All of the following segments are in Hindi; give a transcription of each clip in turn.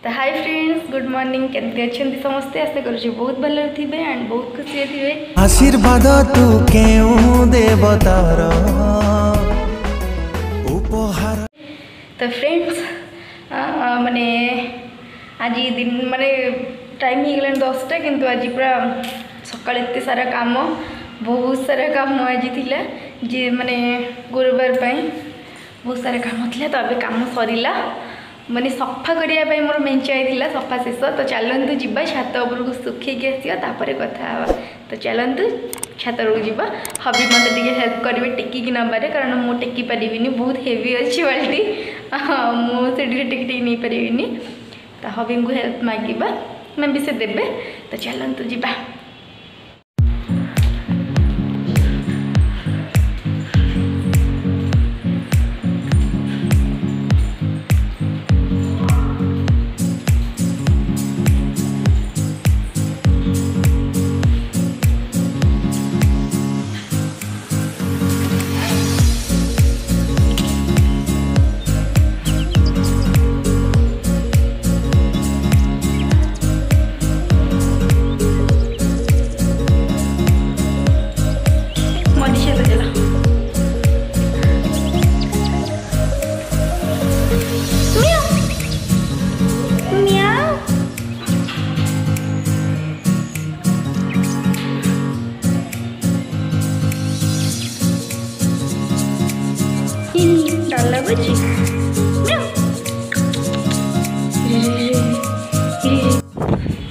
तो हाय फ्रेंड्स, गुड मॉर्निंग। केमती अच्छे समस्ते? आशा करुँच बहुत भल थे एंड बहुत खुशी थे। आशीर्वाद तू केउ देवतार उपहार। तो फ्रेंड्स माने आज दिन माने टाइम हो गला 10टा, किंतु आज पूरा सकाल एत सारा काम, बहुत सारा काम आज थिला जे माने गुरुवार पाई बहुत सारा काम थिला। तो अबे काम सरीला, माने सफा करने मोर मेंचाई थिला सफा शेष। तो चलतु जीवा छात उपरको सुखेकी आसिया, तापर कथा हवा। तो चलतु छात उपरको जीवा। हबी मत टे हेल्प करेंगे टेकिकी नबारे, कारण मुझे टेकी पारिनी, बहुत हेवी अच्छी बाल्टी, मुझे टेकी नहीं पारिनी। तो हबी को हेल्प मांगा, मैं भी से देवे। तो चलतु जीवा।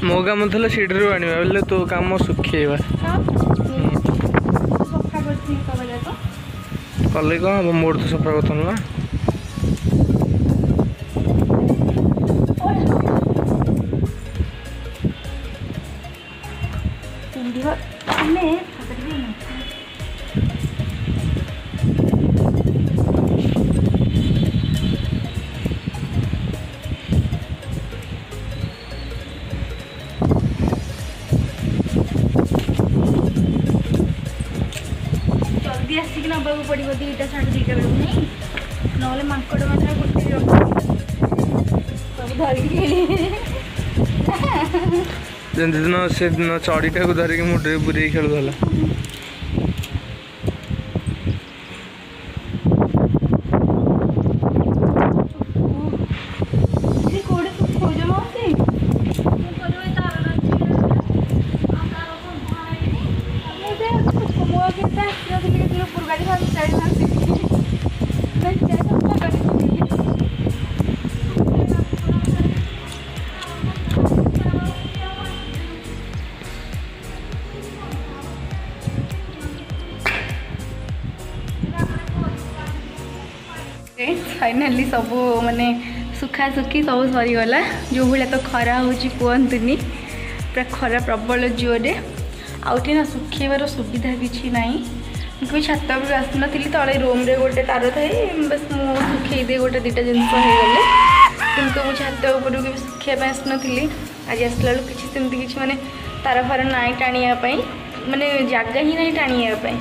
मो काम था सीढ़ी आने बोले तो काम सुखेवा कल कौन हम मोड़ तो सफा कर ना। जल्दी आसिक नवा पड़ो 2टा 2:30 बेलू नहीं ना मांकड़ मैंने गोटे सब धरिकी दिन से दिन चढ़ीटा को धरिकी मुड्रे बुरे खेलुला। फाइनाली सब माने सुखा सुखी सब सरीगला। जो भाया तो खरा हो कहतुनि, पूरा खरा प्रबल जोरे आउटे ना सुखेबार सुविधा किसी ना। मुझे छात पर आसना तले रूम रे गोटे तार थे, बस मुझे सुखे दे गोटे 2टा जिनस होगले, किंतु मुझे छात उपरको भी सुखापी आसनी। आज आसला बेलू किसी सेमती किसी माने तार फार ना टाणियापाई, माने जगह ही ना टाणियापाई,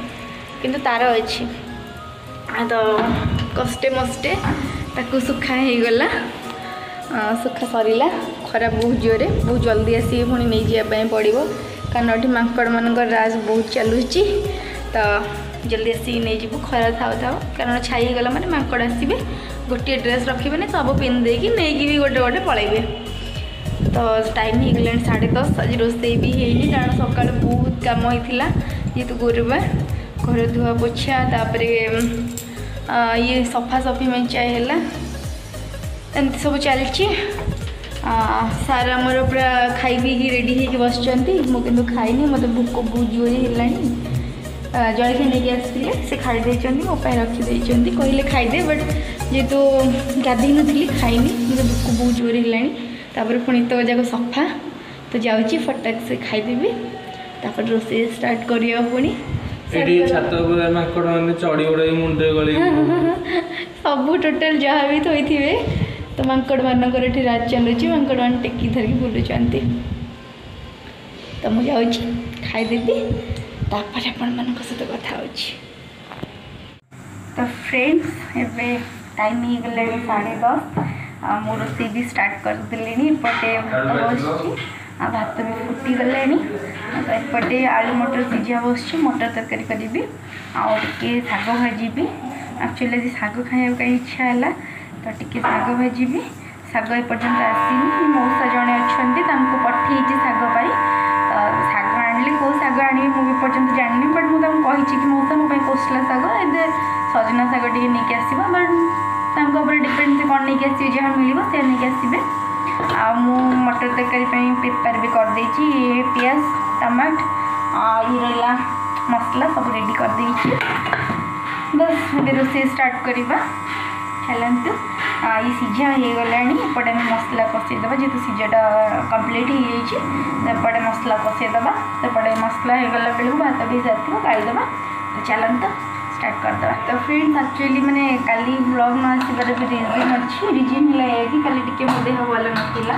किंतु तार अच्छी। तो कष्टे मस्टे ताकू सुखा हो गला, सुखा सरीला। खरा बहुत जोरे, बहुत जल्दी आसी पुणी नहीं जावाई पड़ो, कारण ये मांकड़ मान राज बहुत चलुची। तो जल्दी आसी नहीं जीवु, खरा थाउ थाउ, कारण छाई गला माने मांकड़ आसबे, गोटे ड्रेस रखिए सब पिंधे कि नहीं भी गोटे गोटे पलैबे। तो टाइम हो गला 10:30। आज रोषे भी है, कारण सकाल बहुत कम होता जेहेतु गुरुवार। घर धुआ पोछा, तापर ये सफा सफी मेंचाए है, एमती सब चलती। सार आमर पूरा खाई पी रेडी हो बस, मुझे खाईनी, मत भोक बहुत जोरे है। जलखिया नहीं आसते से खाई मोपाई रखीदे, कहले खाईदे, बट जेहेतु गाधे नी खाईनी, मुझे भोक बहुत जोरे है। पुणी तो जाक सफा, तो जाऊँगी फटाक से खाईदेवी, तापर रोषे स्टार्ट करिया पुणी। माकड़ मैंने चढ़ी उड़ा मुंडे गली सब टोटाल जहाँ भी थोड़े तो मांकड़ मानकर राज चलुची, मांकड़ मान टेकी धरिकी बुलुंट। तो मुझे खाईदेवी, तापर आपण सहित कथा हो। तो फ्रेंड्स एवं टाइम हो गला 10:30। मो रोसे भी स्टार्ट करदे एपटे भात बस भात भी फुटी गला एपटे आलू मटर सिझा बस मटर तरकारी करी आगे शाग भाजी एक्चुअली आज शाग खाया कहीं इच्छा है तो टी शाग भाजी शाग एपर्तंत आसनी मौसा जड़े अच्छा पठे शाग तो शाग आनी कौ शाग आनी मुझे पर्यटन जानी बट मुझे कही कि मौसा मो कोसला शाग ए सजना शाग टे नहीं आस बट डिपेंड से कौन नहीं आस जहाँ मिले से नहीं आसबे मु मटर तरकारी प्रिपेयर भी कर देछि पियाज टमाट ये रहा मसला सब रेडी कर देछि बस रोसे स्टार्ट करवा चलतु ये सीझा हो गला एपटे मसला कषेदे जेहतु सीझाटा कम्प्लीट होपटे मसला कषेदे सेपटे मसला हो गला बेलू भात भी सारी गाईदे तो चलतु स्टार्ट करदे तो फ्रेंड्स एक्चुअली मैंने काली ब्लॉग न आसबार भी रिजन अच्छी रिजन है कि काली टिके मो देह भल नाला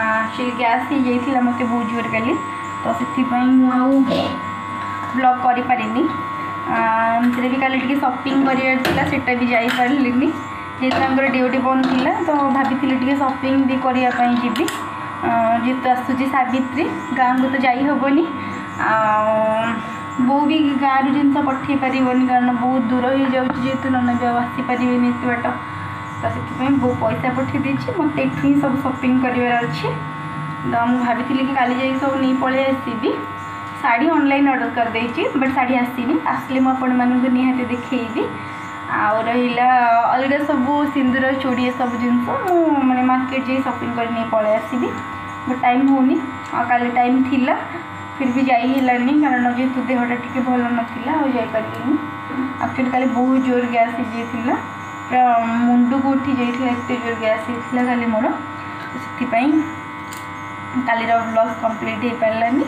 एक्चुअली गैस हो जाता मत बहुत जोर काली तो से ब्लॉग करें एमती भी काली टिके शॉपिंग करार भी जापारे जेहतु ड्यूटी बंद थी तो भाभी टे शॉपिंग भी करने जी जेहतु आसूँ सावित्री गाँव को तो जाई हेनी बो भी गाँव जिन पठे पारन कारण बहुत दूर हो जेहतु नना भी आसपारे एत बाट तो से बो पैसा पठे देती मत ये सब शॉपिंग करार अच्छे तो मुझे भाभी कि काली जा सब नहीं पलि आसबि शाढ़ी ऑनलाइन ऑर्डर कर देची बट शाढ़ी आसनी आसले मुझे निहाती देखी आउ रहा अलग सब सिंदूर चूड़ी सब जिनस मैंने मार्केट जा शॉपिंग कर नहीं पलि आसबि बट टाइम होनी काली टाइम थिला फिर भी जाइलानी कारण जेहतु देहटा टी भल नाला जापारे एक्चुअली काली बहुत जोर गैस हो जाता पूरा मुंड को उठी जाता एत जोर गैस होता खाली मोर से काली ब्लॉग कंप्लीट हो पारानी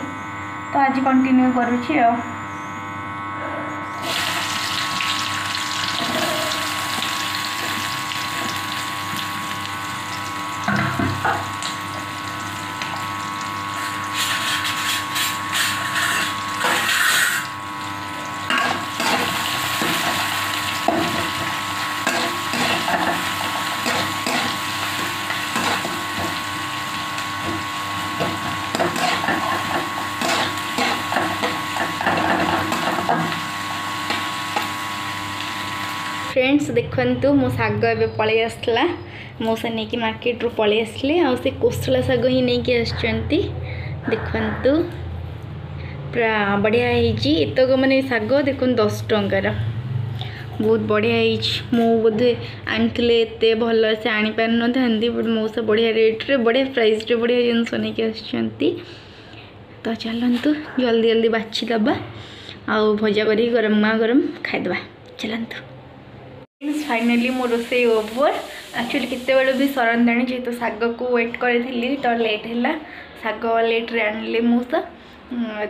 तो आज कंटिन्यू करुँची फ्रेंड्स देखु मो साग ए पलि आसला मौसा नहीं कि मार्केट रू पलि आसले आ से कोसला साग ही नहीं कि आसचंती देखु पूरा बढ़िया एतक माने साग देखो 10 टंकार बहुत बढ़िया मो बोधे आनी एत भल से आनी पार न था बट मौसा बढ़िया रेट रे बढ़िया प्राइस रे बढ़िया जिनस नहीं आसचंती तो चलतु जल्दी जल्दी बाछीदबा आउ भजा करी गरम गरम खाईदबा चलतु फाइनली मो रोसे ओवर एक्चुअली केते बेले भी सरंदाणी जेहेतु साग को वेट करी तो लेट है साग लेट रे आनिले मौसा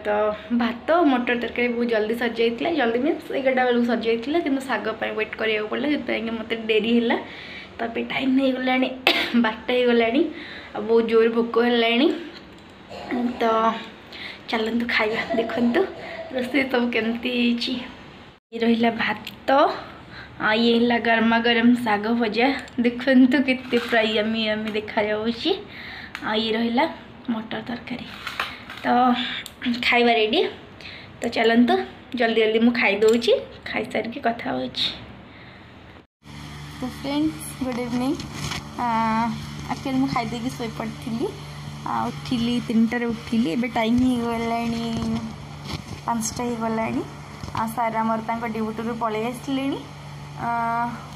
तो भात मटर तरकारी बहुत जल्दी सजाइला जल्दी मीन्स 11टा बेलू सजाइला कि साग वेट करा पड़ा जो मत डेरी है तो पे टाइम हो गला 12टा हो गला बहुत जोर भोक है तो चलतु खाइबा देखु रोसे सब केमती रहा भात ये है गरमा गरम साग भजा देखु केते प्राय यमी यमी देखा ये रहा मटर तरकारी तो खाइबा रेडी तो चलतु जल्दी जल्दी मु खाई दूची खाई सारिक कथा हो तो फ्रेंड्स गुड इवनिंग एक्चुअली मुझे खाई देकी शोई पड़ी उठिली 3टारे उठिली एबे टाइम हो गला 5टा हो गला सार आमर ड्यूटी पलि आसिले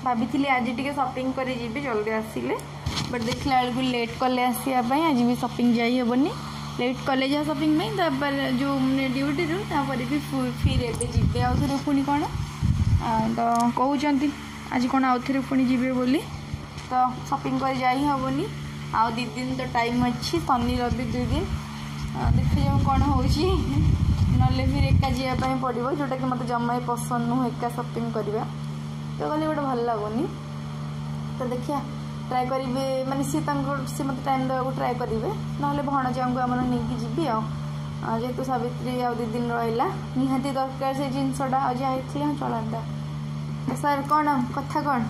भाभी आज टी शॉपिंग कर जल्दी आसिले बट देखला बेलू लेट कले आसवाई आज भी शॉपिंग जाइबनी लेट कले जहाँ शॉपिंग में तापर जो मैंने ड्यूटी रू तापर भी फिर एबे जीवे आउ थे पुणी कौन तो कहते आज कौन आउ थे पुणी जीवे बोली तो शॉपिंग कर जाई हेबनी आउ 2 दिन तो टाइम अच्छी शनि रवि 2 दिन देखा जाऊ कौन हो फिर एका जावाई पड़ो जोटा कि मत जमा पसंद नुह एका शॉपिंग करवा तो गले गोटे भल लगुनि तो देखिए ट्राए करेंगे माने सी मत टाइम देवा ट्राए करेंगे ना भणजा को आम नहीं जी जेहेतु सावित्री आ 2 दिन रहा निहाती दरकार से जिनसटा जहाँ चलता सर कौन कथा कौन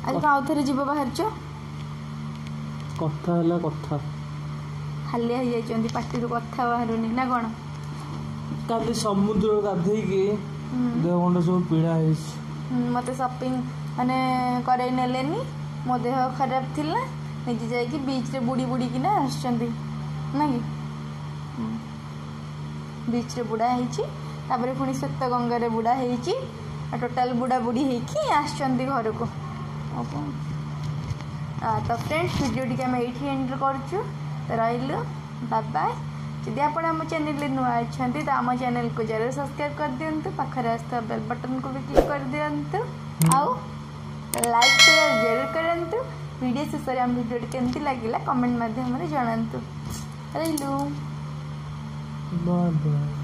आज आउ थे जीव बाहर कथा है कथा हालिया हो पार्टी कथा बाहरुनी ना कौन काली समुद्र गाधेकी देह खंड सब पीड़ा मत सपिंग माने करे नेलेनी मो देह खराब थिला निजे जाइए बीच रे बुड़ी बुड़ी किना आसचंदी ना कि बीच रे बुड़ा होईची तापर पुणी श्वेत गंगा रे बुड़ा होईची टोटाल बुड़ा बुड़ी होईकी आसचंदी घर को तो फ्रेंड्स वीडियो टी आम ये एंड करचु रहिलु बाय बाय जदि आप आम चैनल नुआ अच्छा तो आम चैनल को जरूर सब्सक्राइब कर दिंतु पाखर आसता बेल बटन को भी क्लिक कर दिंतु आउ लाइक शेयर जरूर करंतु वीडियो शेष में आम वीडियो केमती लगे कमेंट माध्यम जानतु रहिलु बाय बाय।